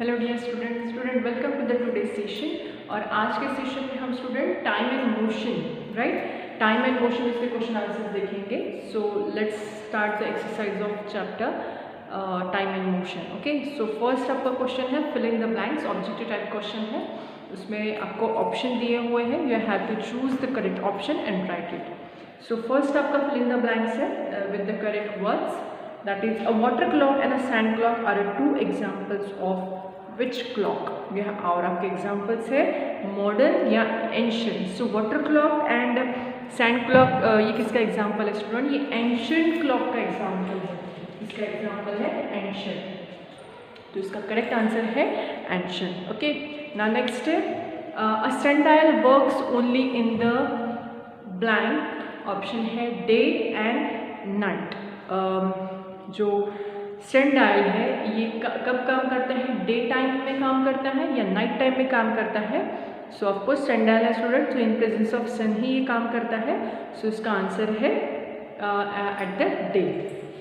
Hello dear student welcome to the today session. और आज के सेशन में हम student time and motion, right, time and motion इसके क्वेश्चन आंसर्स देखेंगे। So let's start the exercise of chapter time and motion. Okay, so first आपका question है fill in the blanks, objective type question है। उसमें आपको option दिए हुए हैं, you have to choose the correct option and write it. So first आपका fill in the blanks है with the correct words, that is a water clock and a sand clock are two examples of which clock। यह और आपके examples है modern या ancient। so water clock and sand clock ये किसका example है student? ये ancient clock का example है। इसका example है ancient, तो इसका correct answer है ancient। okay, now next है a sundial works only in the blank, option है day and night। जो सनडायल है ये कब काम करता है? डे टाइम में काम करता है या नाइट टाइम में काम करता है? सो ऑफकोर्स सनडायल है स्टूडेंट, तो इन प्रेजेंस ऑफ सन ही ये काम करता है। सो इसका आंसर है at the day.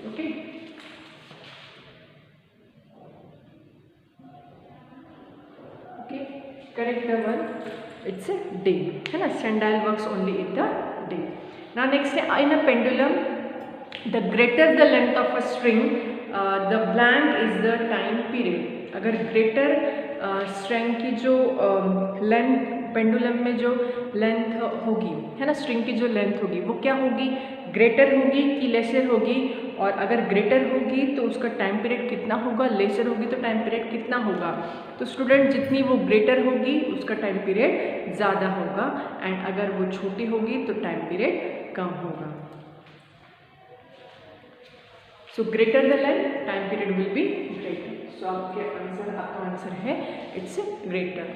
Okay, okay, correct the one, it's a day, है ना। Sundial works only in the day. Now next है in a pendulum the greater the length of a string the blank is the time period। अगर greater string की जो length, pendulum में जो length होगी, है ना, स्ट्रिंग की जो लेंथ होगी वो क्या होगी? ग्रेटर होगी कि लेसर होगी? और अगर ग्रेटर होगी तो उसका टाइम पीरियड कितना होगा, लेसर होगी तो टाइम पीरियड कितना होगा? तो स्टूडेंट जितनी वो ग्रेटर होगी उसका टाइम पीरियड ज़्यादा होगा, एंड अगर वो छोटी होगी तो टाइम पीरियड कम होगा। So greater the length time period will be greater. So आपका आंसर है it's greater.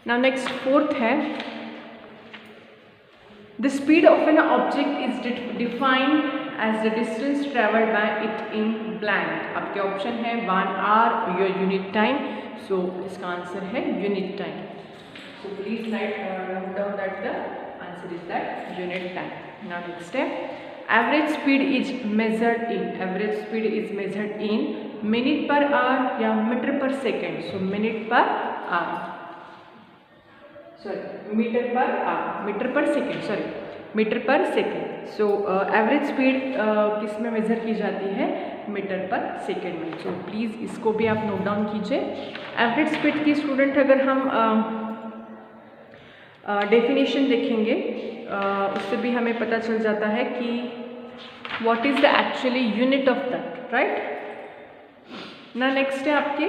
Now next fourth है the speed of an object is defined as the distance travelled by it in blank. आपके option है 1 hour, your unit time. So इसका answer है unit time. So please write note down that the answer is that unit time. Now next है average speed is measured in, average speed is measured in minute per hour या metre per second. So minute per hour, sorry metre per hour, metre per second, sorry metre per second. So average speed किस में major की जाती है? Metre per second में। So please इसको भी आप नोट डाउन कीजिए। एवरेज स्पीड की स्टूडेंट अगर हम डेफिनेशन देखेंगे उससे भी हमें पता चल जाता है कि what is the actually unit of that, right? ना नेक्स्ट है आपके,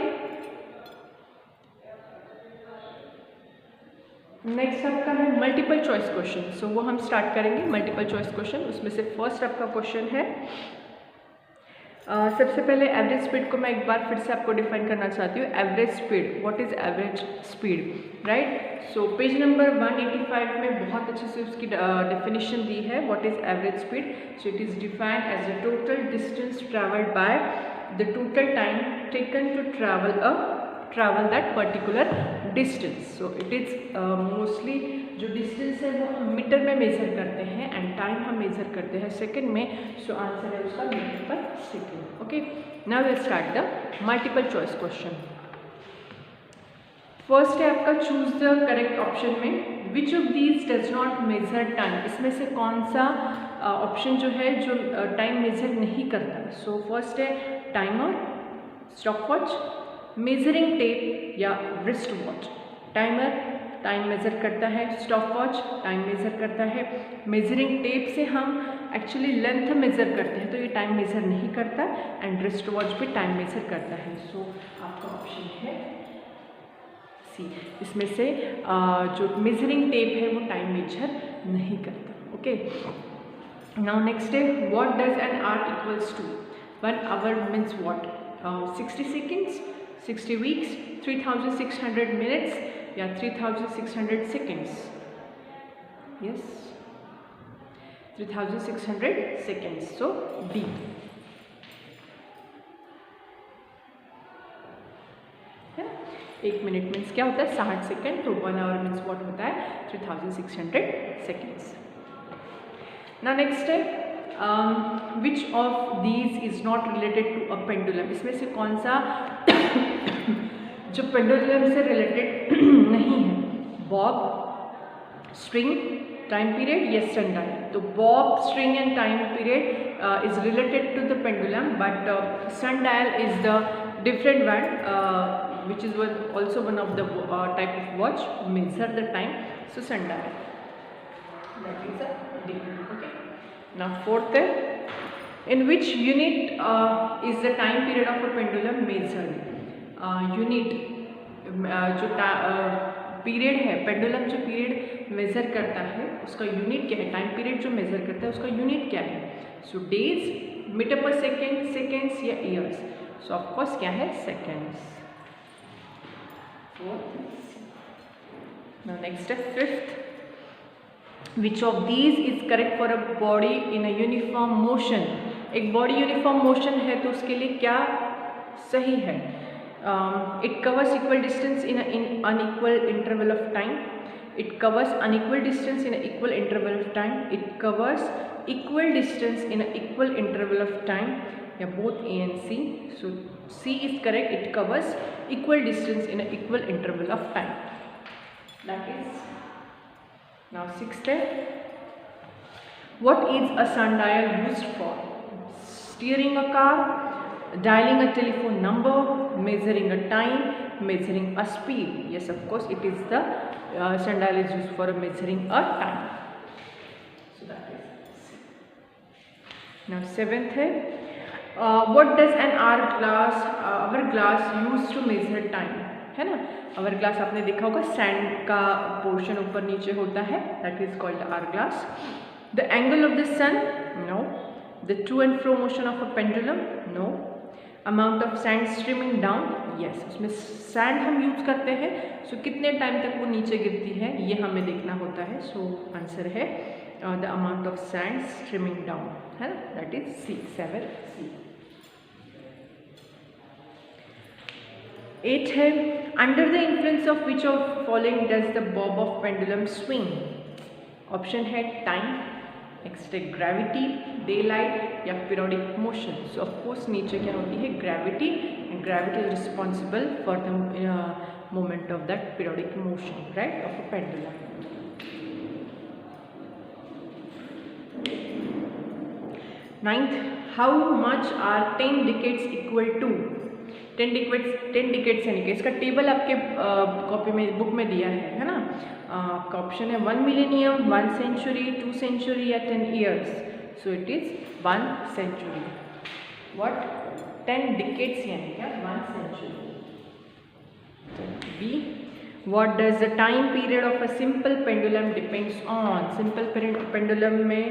नेक्स्ट आपका है मल्टीपल चॉइस क्वेश्चन। सो वो हम स्टार्ट करेंगे मल्टीपल चॉइस क्वेश्चन। उसमें से फर्स्ट आपका क्वेश्चन है सबसे पहले एवरेज स्पीड को मैं एक बार फिर से आपको डिफाइन करना चाहती हूँ। Average speed, what is average speed, right? So page number 185 में बहुत अच्छे से उसकी डेफिनेशन दी है what is average speed. So it is defined as the total distance travelled by the total time taken to travel that particular distance. So it is mostly जो distance है वो हम मीटर में मेजर करते हैं and time हम major करते हैं सेकंड में। सो आंसर है उसका metre per second. Okay, now will start the multiple choice question. First है आपका चूज द करेक्ट ऑप्शन में which of these does not measure time. इसमें से कौन सा ऑप्शन जो है जो टाइम मेजर नहीं करता? सो फर्स्ट है टाइमर, स्टॉपवॉच, मेजरिंग टेप या wrist watch. Timer time measure करता है, स्टॉपवॉच टाइम मेज़र करता है, मेजरिंग टेप से हम एक्चुअली लेंथ मेज़र करते हैं तो ये टाइम मेज़र नहीं करता, एंड रिस्ट वॉच भी टाइम मेज़र करता है। सो आपका ऑप्शन है सी। इसमें से जो मेजरिंग टेप है वो टाइम मेजर नहीं करता। ओके, नाउ नेक्स्ट है what does an hour equals to. 1 hour means what? 60 seconds, 60 weeks, 3600 minutes या 3600 seconds? Yes, 3600 seconds. So D. है ना, 1 मिनट मीन्स क्या होता है? 60 सेकेंड। तो 1 आवर मीन्स व्हाट होता है? 3600 सेकेंड्स। ना नेक्स्ट है which of these is not related to a pendulum. इसमें से कौन सा जो पेंडुलम से रिलेटेड नहीं है, बॉब, स्ट्रिंग, टाइम पीरियड या सनडायल. तो bob, string and time period is related to the pendulum, but sundial is the different one, which is also one of the type of watch measure the time. So sundial, that is a different. Okay, now fourth, in which unit is the time period of a pendulum measured? Unit जो period है, pendulum जो period measure करता है उसका unit क्या है, time period जो measure करता है उसका यूनिट क्या है? सो days, metre per second, seconds या ईयर्स? सो ऑफकोर्स क्या है? सेकेंड्स. नाउ नेक्स्ट है fifth. Which of these is correct for a body in a uniform motion? एक बॉडी यूनिफॉर्म मोशन है तो उसके लिए क्या सही है? It covers equal distance in an unequal interval of time. It covers unequal distance in an equal interval of time. It covers equal distance in an equal interval of time. Yeah, both A and C. So C is correct. It covers equal distance in an equal interval of time. That is. Now sixth. What is a sundial used for? Steering a car, dialing a telephone number, measuring a time, measuring a speed. Yes, of course it is the sundial is used for measuring a time. So that is. Now seventh है, what does an hourglass use to measure time? है ना, hourglass आपने देखा होगा, sand का portion ऊपर नीचे होता है, that is called hourglass. The angle of the sun? No. The to and fro motion of a pendulum? No. Amount of sand streaming down? Yes. उसमें सैंड हम यूज करते हैं, सो कितने टाइम तक वो नीचे गिरती है ये हमें देखना होता है. सो आंसर है the amount of sand streaming down, है ना, दैट इज सी, 7C. 8 है, under the influence of which of following does the Bob of pendulum swing? Option है टाइम, नेक्स्ट है ग्रेविटी, डे लाइट या periodic motion. So of course नीचे क्या होती है? Gravity, and gravity is responsible for the moment of that periodic motion, right, of a pendulum. 9th, how much are 10 decades equal to? 10 decades यानी कि इसका table आपके copy में, बुक में दिया है ना. आपका ऑप्शन है 1 मिलेनियम, 1 सेंचुरी, 2 सेंचुरी या 10 years. So it is 1 century. What? 10 decades यानी क्या? 1 century. B, what does the time period of a simple pendulum depends on? Simple pendulum में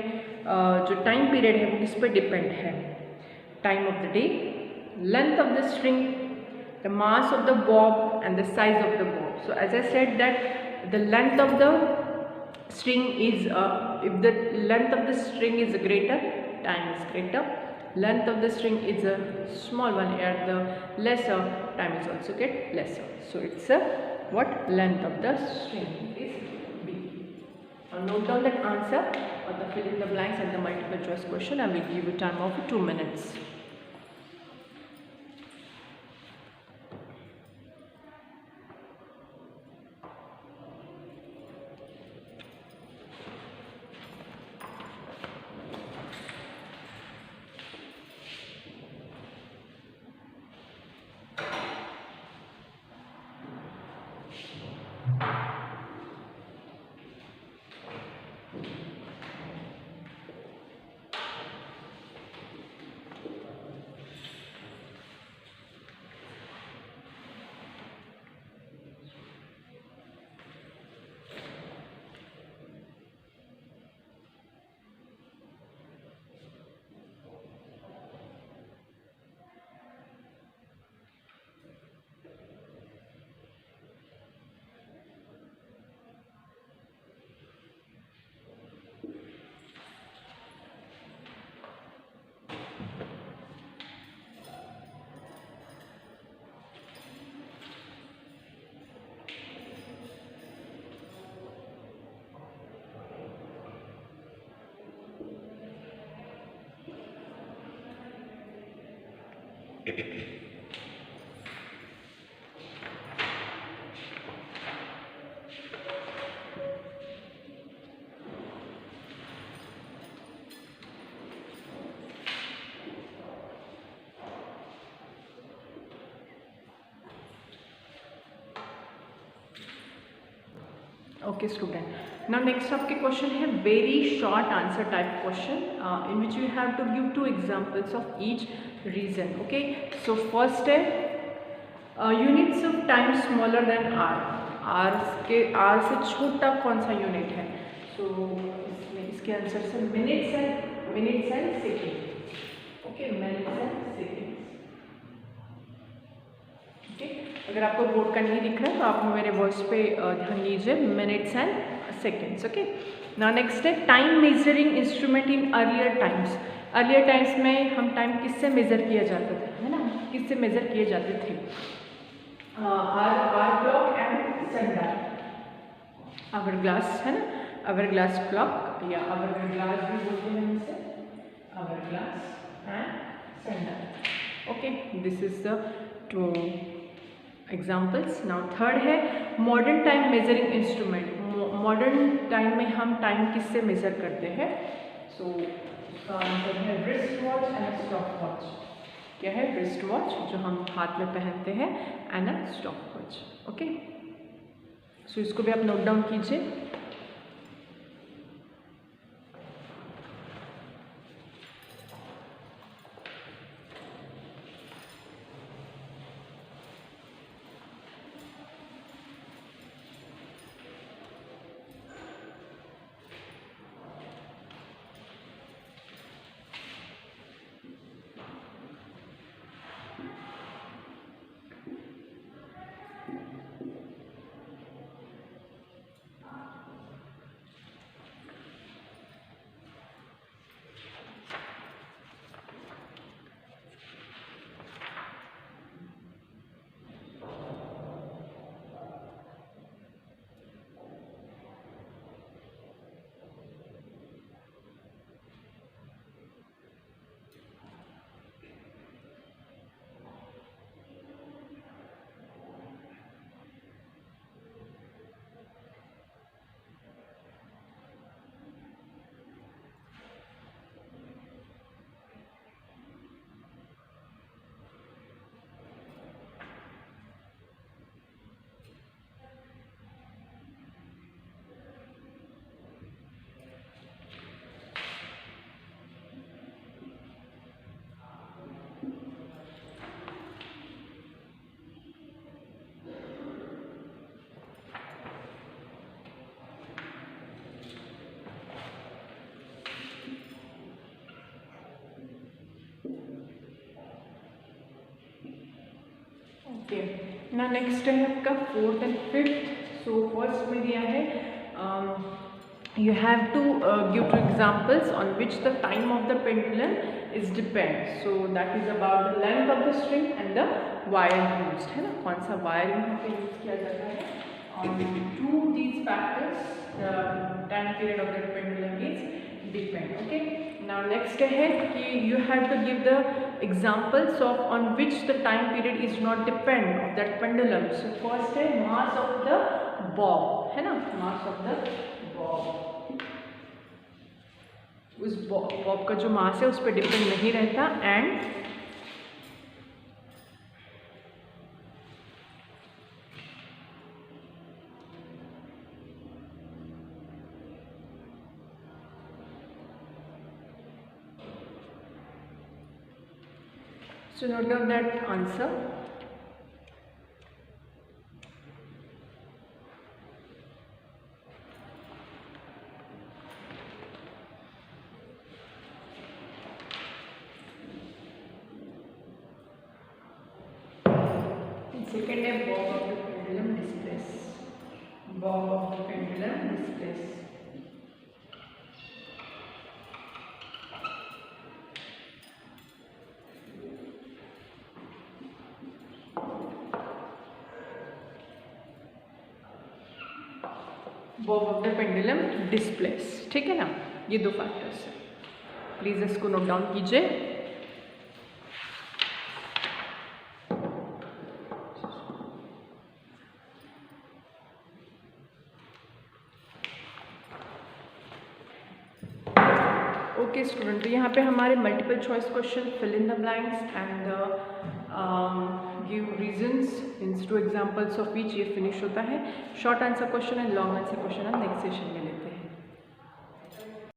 जो टाइम पीरियड है वो किस पर डिपेंड है? Time of the day, length of the string, the mass of the bob and the size of the bob. So as I said that the length of the string is if the length of the string is greater, time is greater. Length of the string is a small one, and the lesser, time is also get lesser. So it's a what? Length of the string is B. Now note down that answer or the fill in the blanks and the multiple choice question. I will give you time of 2 minutes. Okay student, now next आपके question है very short answer type question in which you have to give 2 examples of each reason. Okay, so first है units of time smaller than hour से छोटा कौन सा unit है? सो इसके answer से minutes and second. Okay, minutes and second. अगर आपको बोर्ड का नहीं दिख रहा है तो आप मेरे वॉइस पे ध्यान दीजिए. Minutes and seconds. Okay, now next है time measuring instrument in earlier times. Earlier times में हम टाइम किससे मेजर किया जाता था, है ना? किससे मेजर किए जाते थे? Hour clock and sundial. Hour glass, है ना? आवर ग्लास क्लॉक या आवर ग्लास भी बोलते हैं इसे. Hour glass and sundial. Okay, this is the 2 examples. Now third है modern time measuring instrument. Modern time में हम टाइम किससे मेजर करते हैं? सो इसका आंसर है wrist watch and stop watch. क्या है? रिस्ट वॉच जो हम हाथ में पहनते हैं and a stop watch. Okay, so इसको भी आप नोट डाउन कीजिए. ओके, ना नेक्स्ट है आपका 4th and 5th. So first में दिया है you have to give 2 examples on which the time of the pendulum is depend. So that is about the length of the string and the wire used, है ना? कौन सा wire यहाँ पे use किया जाता है? On 2 these factors the time period of the pendulum is depend. Okay, now next है कि you have to give the examples of on which the time period is not depend of that pendulum. So first है mass of the bob, है ना? mass of the bob. उस Bob का जो मास है उस पर डिपेंड नहीं रहता. And so note down that answer. Second है bob of the pendulum displace. Bob of the pendulum displace. Bob of the pendulum displace. ठीक है ना? ये 2 फैक्टर्स हैं. प्लीज इसको नोट डाउन कीजिए. ओके स्टूडेंट, तो यहाँ पे हमारे multiple choice question, fill in the blanks and give reasons means 2 examples of which ये फिनिश होता है। Short answer question and long answer question हम नेक्स्ट सेशन में